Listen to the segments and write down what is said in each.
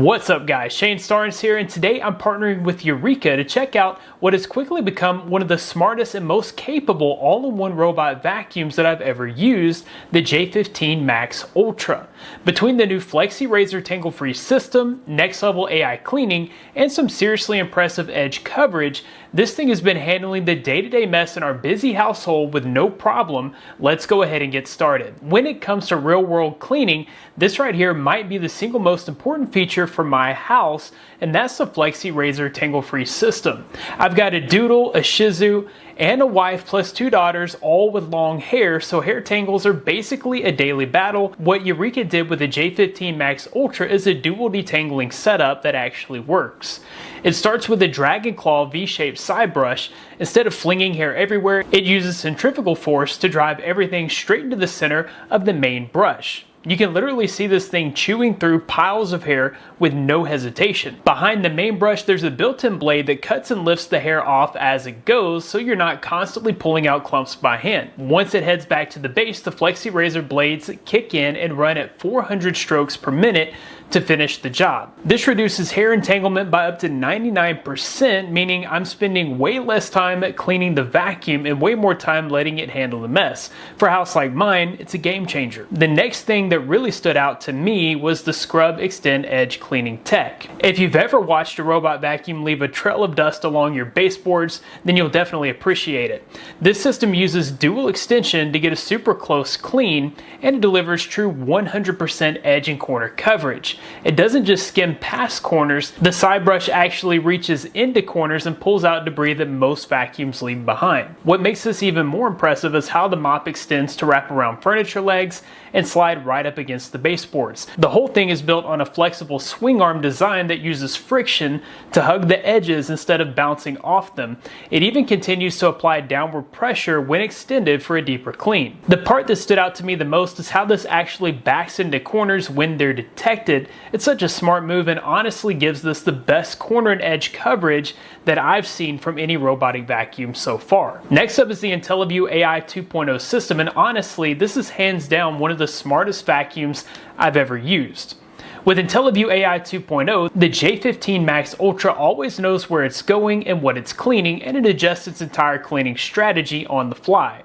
What's up guys, Shane Starnes here, and today I'm partnering with Eureka to check out what has quickly become one of the smartest and most capable all-in-one robot vacuums that I've ever used, the J15 Max Ultra. Between the new FlexiRazor Tangle-free system, next level AI cleaning, and some seriously impressive edge coverage, this thing has been handling the day-to-day mess in our busy household with no problem. Let's go ahead and get started. When it comes to real-world cleaning, this right here might be the single most important feature for my house, and that's the FlexiRazor Tangle-free system. I've got a doodle, a shih tzu, and a wife plus 2 daughters, all with long hair, so hair tangles are basically a daily battle. What Eureka did with the J15 Max Ultra is a dual detangling setup that actually works. It starts with a dragon claw V-shaped side brush. Instead of flinging hair everywhere, it uses centrifugal force to drive everything straight into the center of the main brush. You can literally see this thing chewing through piles of hair with no hesitation. Behind the main brush, there's a built-in blade that cuts and lifts the hair off as it goes, so you're not constantly pulling out clumps by hand. Once it heads back to the base, the FlexiRazor blades kick in and run at 400 strokes per minute to finish the job. This reduces hair entanglement by up to 99%, meaning I'm spending way less time cleaning the vacuum and way more time letting it handle the mess. For a house like mine, it's a game changer. The next thing that really stood out to me was the ScrubExtend edge cleaning tech. If you've ever watched a robot vacuum leave a trail of dust along your baseboards, then you'll definitely appreciate it. This system uses dual extension to get a super close clean, and it delivers true 100% edge and corner coverage. It doesn't just skim past corners, the side brush actually reaches into corners and pulls out debris that most vacuums leave behind. What makes this even more impressive is how the mop extends to wrap around furniture legs and slide right up against the baseboards. The whole thing is built on a flexible swing arm design that uses friction to hug the edges instead of bouncing off them. It even continues to apply downward pressure when extended for a deeper clean. The part that stood out to me the most is how this actually backs into corners when they're detected. It's such a smart move and honestly gives this the best corner and edge coverage that I've seen from any robotic vacuum so far. Next up is the IntelliView AI 2.0 system, and honestly, this is hands down one of the smartest vacuums I've ever used. With IntelliView AI 2.0, the J15 Max Ultra always knows where it's going and what it's cleaning, and it adjusts its entire cleaning strategy on the fly.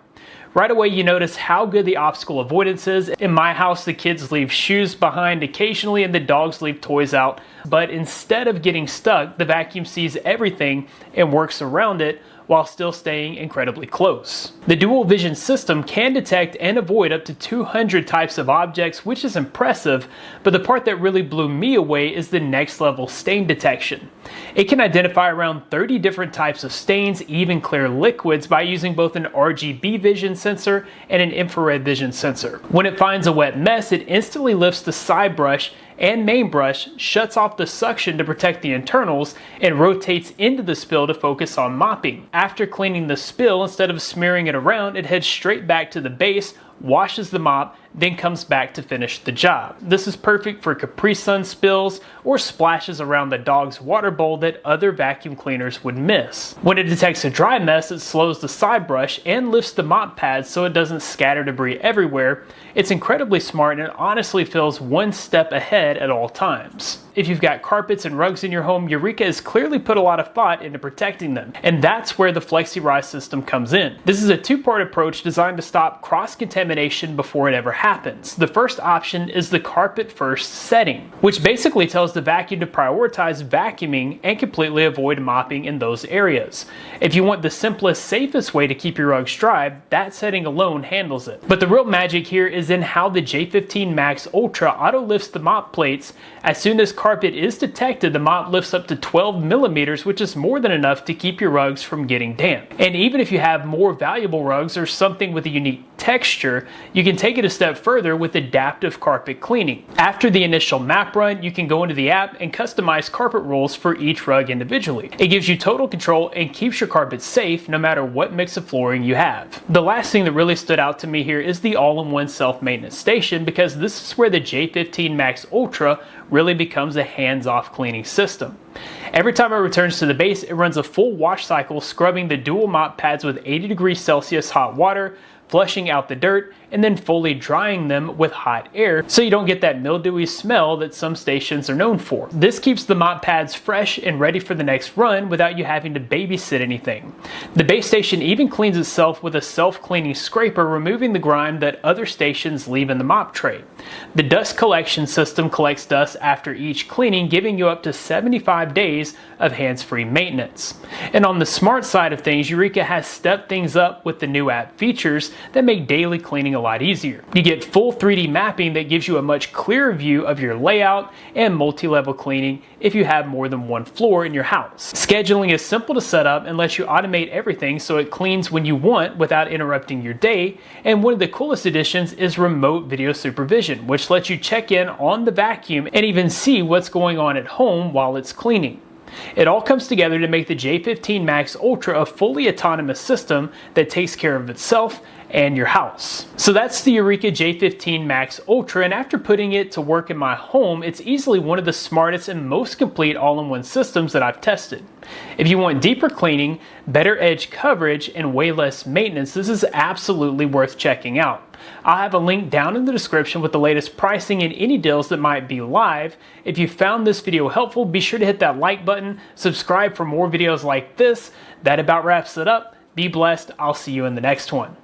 Right away, you notice how good the obstacle avoidance is. In my house, the kids leave shoes behind occasionally and the dogs leave toys out. But instead of getting stuck, the vacuum sees everything and works around it while still staying incredibly close. The dual vision system can detect and avoid up to 200 types of objects, which is impressive, but the part that really blew me away is the next level stain detection. It can identify around 30 different types of stains, even clear liquids, by using both an RGB vision sensor and an infrared vision sensor. When it finds a wet mess, it instantly lifts the side brush and main brush, shuts off the suction to protect the internals, and rotates into the spill to focus on mopping. After cleaning the spill, instead of smearing it around, it heads straight back to the base, washes the mop, then comes back to finish the job. This is perfect for Capri Sun spills or splashes around the dog's water bowl that other vacuum cleaners would miss. When it detects a dry mess, it slows the side brush and lifts the mop pad so it doesn't scatter debris everywhere. It's incredibly smart and honestly feels one step ahead at all times. If you've got carpets and rugs in your home, Eureka has clearly put a lot of thought into protecting them, and that's where the FlexiRazor system comes in. This is a two-part approach designed to stop cross-contamination before it ever happens. The first option is the carpet first setting, which basically tells the vacuum to prioritize vacuuming and completely avoid mopping in those areas. If you want the simplest, safest way to keep your rugs dry, that setting alone handles it. But the real magic here is in how the J15 Max Ultra auto lifts the mop plates. As soon as carpet is detected, the mop lifts up to 12 millimeters, which is more than enough to keep your rugs from getting damp. And even if you have more valuable rugs or something with a unique texture, you can take it a step further with adaptive carpet cleaning. After the initial map run, you can go into the app and customize carpet rules for each rug individually. It gives you total control and keeps your carpet safe no matter what mix of flooring you have. The last thing that really stood out to me here is the all-in-one self-maintenance station, because this is where the J15 Max Ultra really becomes a hands-off cleaning system. Every time it returns to the base, it runs a full wash cycle, scrubbing the dual mop pads with 80 degrees Celsius hot water, flushing out the dirt, and then fully drying them with hot air so you don't get that mildewy smell that some stations are known for. This keeps the mop pads fresh and ready for the next run without you having to babysit anything. The base station even cleans itself with a self-cleaning scraper, removing the grime that other stations leave in the mop tray. The dust collection system collects dust after each cleaning, giving you up to 75 days of hands-free maintenance. And on the smart side of things, Eureka has stepped things up with the new app features that make daily cleaning a lot easier. You get full 3D mapping that gives you a much clearer view of your layout, and multi-level cleaning if you have more than one floor in your house. Scheduling is simple to set up and lets you automate everything so it cleans when you want without interrupting your day. And one of the coolest additions is remote video supervision, which lets you check in on the vacuum and even see what's going on at home while it's cleaning. It all comes together to make the J15 Max Ultra a fully autonomous system that takes care of itself and your house. So that's the Eureka J15 Max Ultra, and after putting it to work in my home, it's easily one of the smartest and most complete all-in-one systems that I've tested. If you want deeper cleaning, better edge coverage, and way less maintenance, this is absolutely worth checking out. I'll have a link down in the description with the latest pricing and any deals that might be live. If you found this video helpful, be sure to hit that like button, subscribe for more videos like this. That about wraps it up. Be blessed. I'll see you in the next one.